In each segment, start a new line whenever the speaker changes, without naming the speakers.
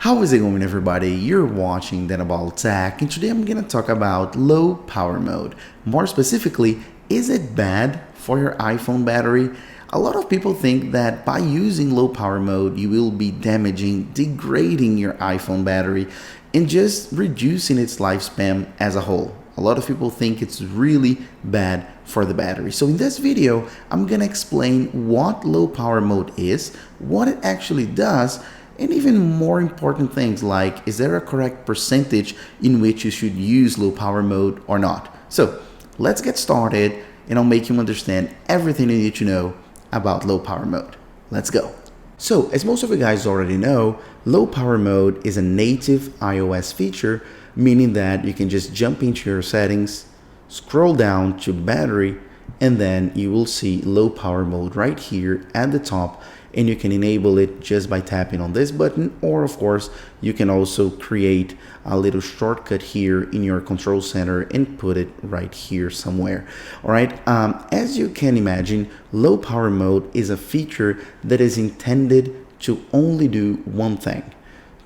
How is it going, everybody? You're watching Then About Tech, and today I'm going to talk about low power mode. More specifically, is it bad for your iPhone battery? A lot of people think that by using low power mode, you will be degrading your iPhone battery and just reducing its lifespan as a whole. A lot of people think it's really bad for the battery. So in this video, I'm going to explain what low power mode is, what it actually does, and even more important things like, is there a correct percentage in which you should use low power mode or not? So let's get started and I'll make you understand everything you need to know about low power mode. Let's go. So as most of you guys already know, low power mode is a native iOS feature, meaning that you can just jump into your settings, scroll down to battery, and then you will see low power mode right here at the top, and you can enable it just by tapping on this button, or of course you can also create a little shortcut here in your control center and put it right here somewhere. All right, as you can imagine, low power mode is a feature that is intended to only do one thing: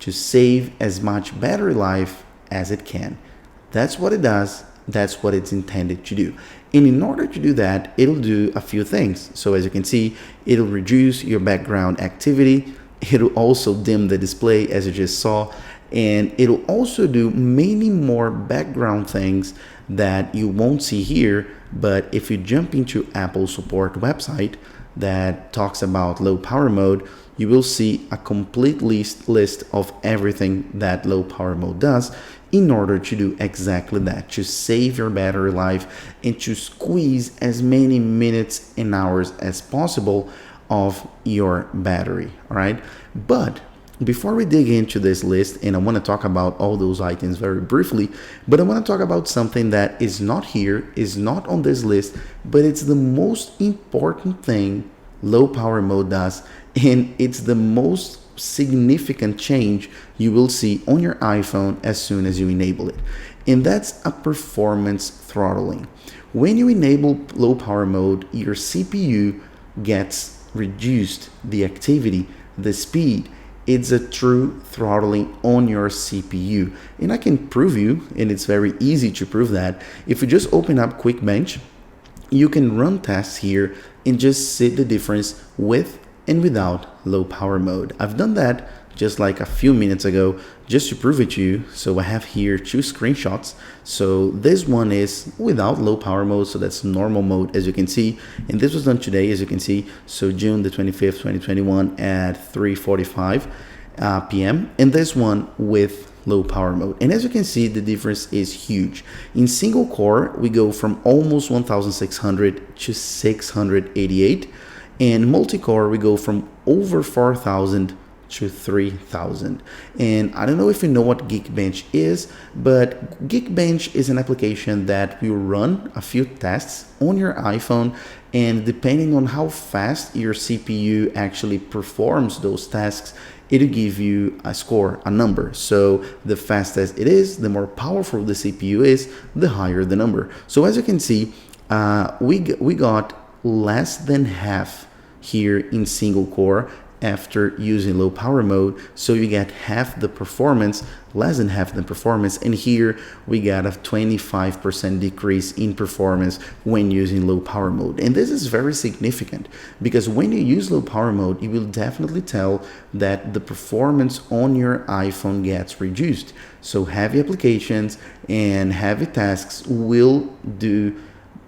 to save as much battery life as it can. That's what it does. That's what it's intended to do. And in order to do that, it'll do a few things. So as you can see, it'll reduce your background activity. It'll also dim the display, as you just saw. And it'll also do many more background things that you won't see here. But if you jump into Apple support website that talks about low power mode, you will see a complete list of everything that low power mode does in order to do exactly that, to save your battery life and to squeeze as many minutes and hours as possible of your battery. All right, but before we dig into this list, and I want to talk about all those items very briefly, but I want to talk about something that is not here, is not on this list, but it's the most important thing low power mode does, and it's the most significant change you will see on your iPhone as soon as you enable it, and that's a performance throttling. When you enable low power mode, your CPU gets reduced, the activity, the speed. It's a true throttling on your CPU, and I can prove you, and it's very easy to prove that. If you just open up Quick Bench, you can run tests here and just see the difference with and without low power mode. I've done that just like a few minutes ago just to prove it to you. So I have here two screenshots. So this one is without low power mode, so that's normal mode, as you can see, and this was done today, as you can see, so June the 25th 2021 at 3:45 p.m. and this one with low power mode, and as you can see, the difference is huge. In single core, we go from almost 1600 to 688, and multi-core we go from over 4000 to 3000. And I don't know if you know what Geekbench is, but Geekbench is an application that will run a few tests on your iPhone, and depending on how fast your CPU actually performs those tasks, it'll give you a score, a number. So the faster it is, the more powerful the CPU is, the higher the number. So as you can see, we got less than half here in single core after using low power mode, so you get half the performance, less than half the performance, and here we got a 25% decrease in performance when using low power mode. And this is very significant because when you use low power mode, you will definitely tell that the performance on your iPhone gets reduced. So heavy applications and heavy tasks will do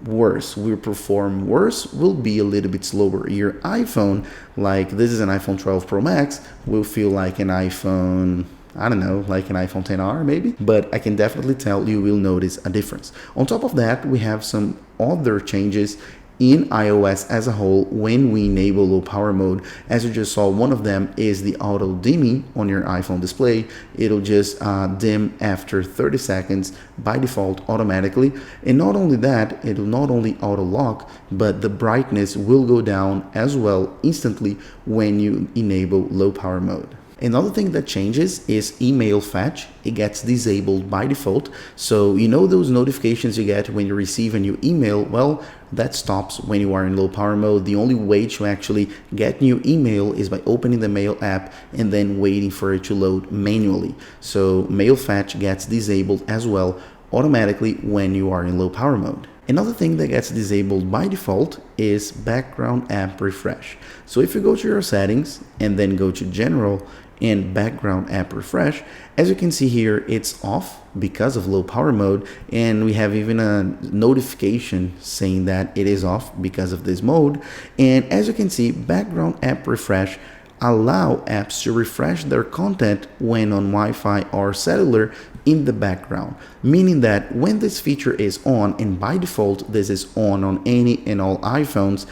worse, will perform worse, will be a little bit slower. Your iPhone, like this is an iPhone 12 Pro Max, will feel like an iPhone, I don't know, like an iPhone 10R maybe, but I can definitely tell you will notice a difference. On top of that, we have some other changes in iOS as a whole when we enable low power mode. As you just saw, one of them is the auto dimming on your iPhone display. It'll just dim after 30 seconds by default automatically, and not only that, it'll not only auto lock, but the brightness will go down as well instantly when you enable low power mode. Another thing that changes is email fetch. It gets disabled by default. So you know those notifications you get when you receive a new email? Well, that stops when you are in low power mode. The only way to actually get new email is by opening the mail app and then waiting for it to load manually. So mail fetch gets disabled as well automatically when you are in low power mode. Another thing that gets disabled by default is background app refresh. So if you go to your settings and then go to general and background app refresh, as you can see here, it's off because of low power mode, and we have even a notification saying that it is off because of this mode. And as you can see, background app refresh allow apps to refresh their content when on Wi-Fi or cellular in the background, meaning that when this feature is on, and by default this is on any and all iPhones,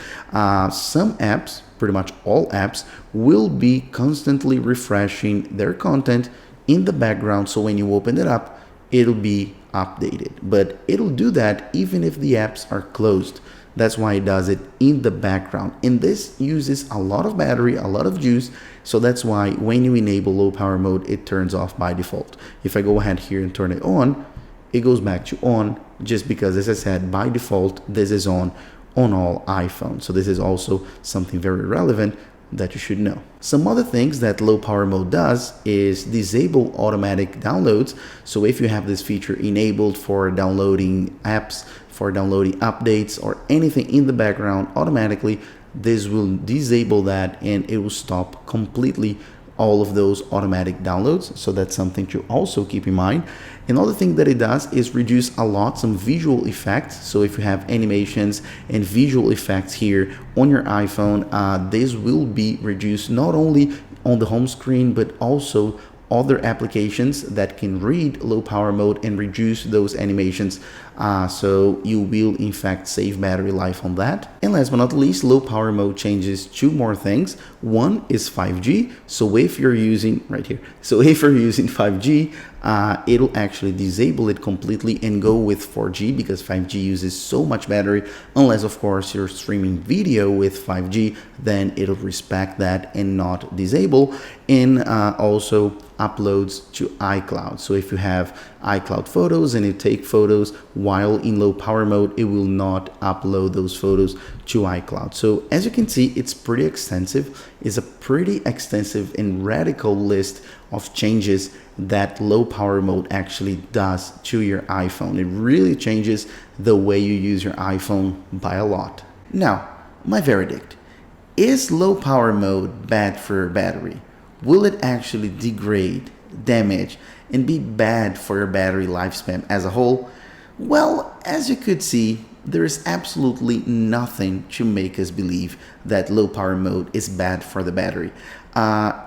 some apps, pretty much all apps, will be constantly refreshing their content in the background. So when you open it up, it'll be updated, but it'll do that even if the apps are closed. That's why it does it in the background. And this uses a lot of battery, a lot of juice. So that's why when you enable low power mode, it turns off by default. If I go ahead here and turn it on, it goes back to on, just because, as I said, by default, this is on all iPhones. So this is also something very relevant that you should know. Some other things that low power mode does is disable automatic downloads. So if you have this feature enabled for downloading apps, for downloading updates or anything in the background, automatically this will disable that and it will stop completely all of those automatic downloads. So that's something to also keep in mind. Another thing that it does is reduce a lot some visual effects. So if you have animations and visual effects here on your iPhone, this will be reduced not only on the home screen but also other applications that can read low power mode and reduce those animations. So you will in fact save battery life on that. And last but not least, low power mode changes two more things. One is 5G. So if you're using right here, so if you're using 5G, it'll actually disable it completely and go with 4G, because 5G uses so much battery. Unless of course you're streaming video with 5G, then it'll respect that and not disable. And also uploads to iCloud. So if you have iCloud photos and you take photos while in low power mode, it will not upload those photos to iCloud. So as you can see, it's pretty extensive. It's a pretty extensive and radical list of changes that low power mode actually does to your iPhone. It really changes the way you use your iPhone by a lot. Now, my verdict. Is low power mode bad for your battery? Will it actually degrade, damage, and be bad for your battery lifespan as a whole? Well, as you could see, there is absolutely nothing to make us believe that low power mode is bad for the battery.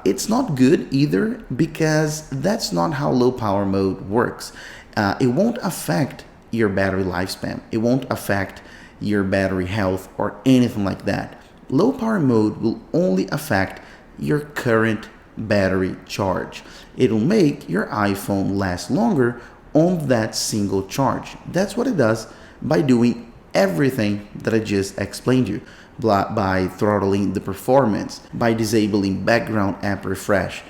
It's not good either, because that's not how low power mode works. It won't affect your battery lifespan. It won't affect your battery health or anything like that. Low power mode will only affect your current battery charge. It'll make your iPhone last longer on that single charge. That's what it does by doing everything that I just explained to you, by throttling the performance, by disabling background app refresh,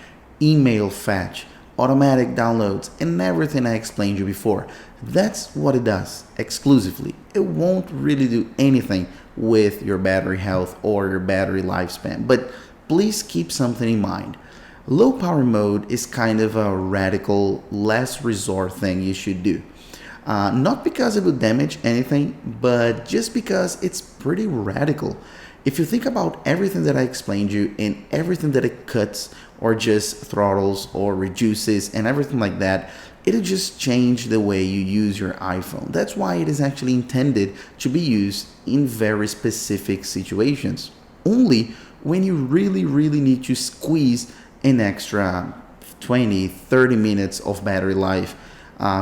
email fetch, automatic downloads, and everything I explained to you before. That's what it does exclusively. It won't really do anything with your battery health or your battery lifespan. But please keep something in mind. Low power mode is kind of a radical, last resort thing you should do. Not because it would damage anything, but just because it's pretty radical. If you think about everything that I explained to you and everything that it cuts or just throttles or reduces and everything like that, it'll just change the way you use your iPhone. That's why it is actually intended to be used in very specific situations. Only when you really need to squeeze an extra 20-30 minutes of battery life.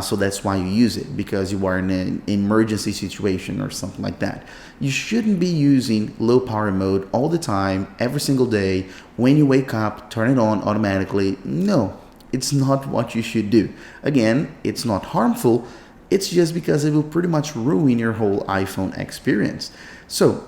So that's why you use it, because you are in an emergency situation or something like that. You shouldn't be using low power mode all the time, every single day. When you wake up, turn it on automatically. No, it's not what you should do. Again, it's not harmful. It's just because it will pretty much ruin your whole iPhone experience. So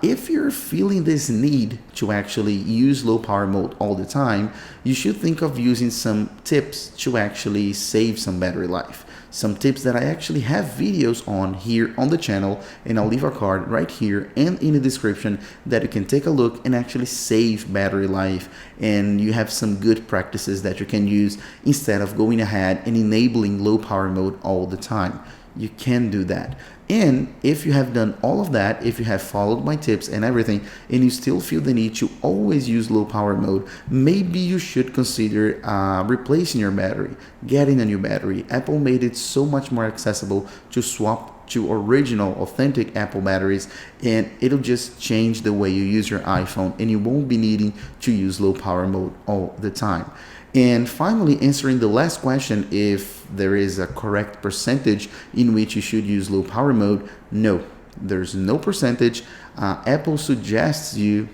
if you're feeling this need to actually use low power mode all the time, you should think of using some tips to actually save some battery life. Some tips that I actually have videos on here on the channel, and I'll leave a card right here and in the description that you can take a look and actually save battery life, and you have some good practices that you can use instead of going ahead and enabling low power mode all the time. You can do that. And if you have done all of that, if you have followed my tips and everything, and you still feel the need to always use low power mode, maybe you should consider replacing your battery, getting a new battery. Apple made it so much more accessible to swap to original, authentic Apple batteries, and it'll just change the way you use your iPhone, and you won't be needing to use low power mode all the time. And finally, answering the last question, if there is a correct percentage in which you should use low power mode, no, there's no percentage. Apple suggests you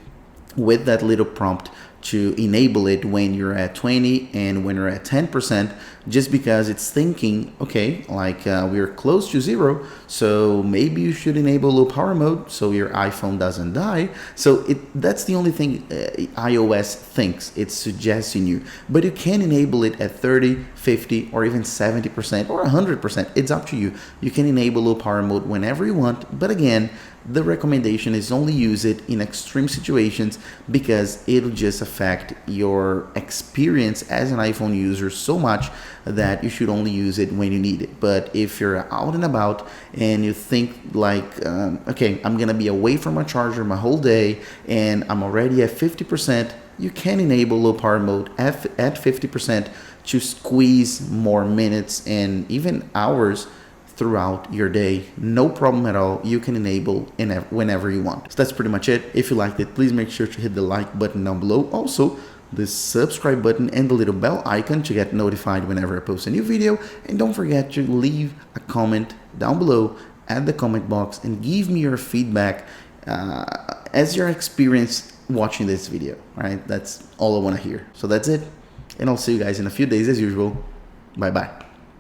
with that little prompt to enable it when you're at 20 and when you're at 10%, just because it's thinking, okay, like we're close to zero, so maybe you should enable low power mode so your iPhone doesn't die. So that's the only thing iOS thinks, it's suggesting you. But you can enable it at 30, 50, or even 70% or 100%. It's up to you. You can enable low power mode whenever you want, but again, the recommendation is only use it in extreme situations because it'll just affect your experience as an iPhone user so much that you should only use it when you need it. But if you're out and about and you think like, okay, I'm gonna be away from my charger my whole day and I'm already at 50%, you can enable low power mode at 50% to squeeze more minutes and even hours throughout your day. No problem at all. You can enable whenever you want. So that's pretty much it. If you liked it, please make sure to hit the like button down below. Also, the subscribe button and the little bell icon to get notified whenever I post a new video. And don't forget to leave a comment down below at the comment box and give me your feedback as your experience watching this video. All right, that's all I want to hear. So that's it. And I'll see you guys in a few days as usual. Bye bye.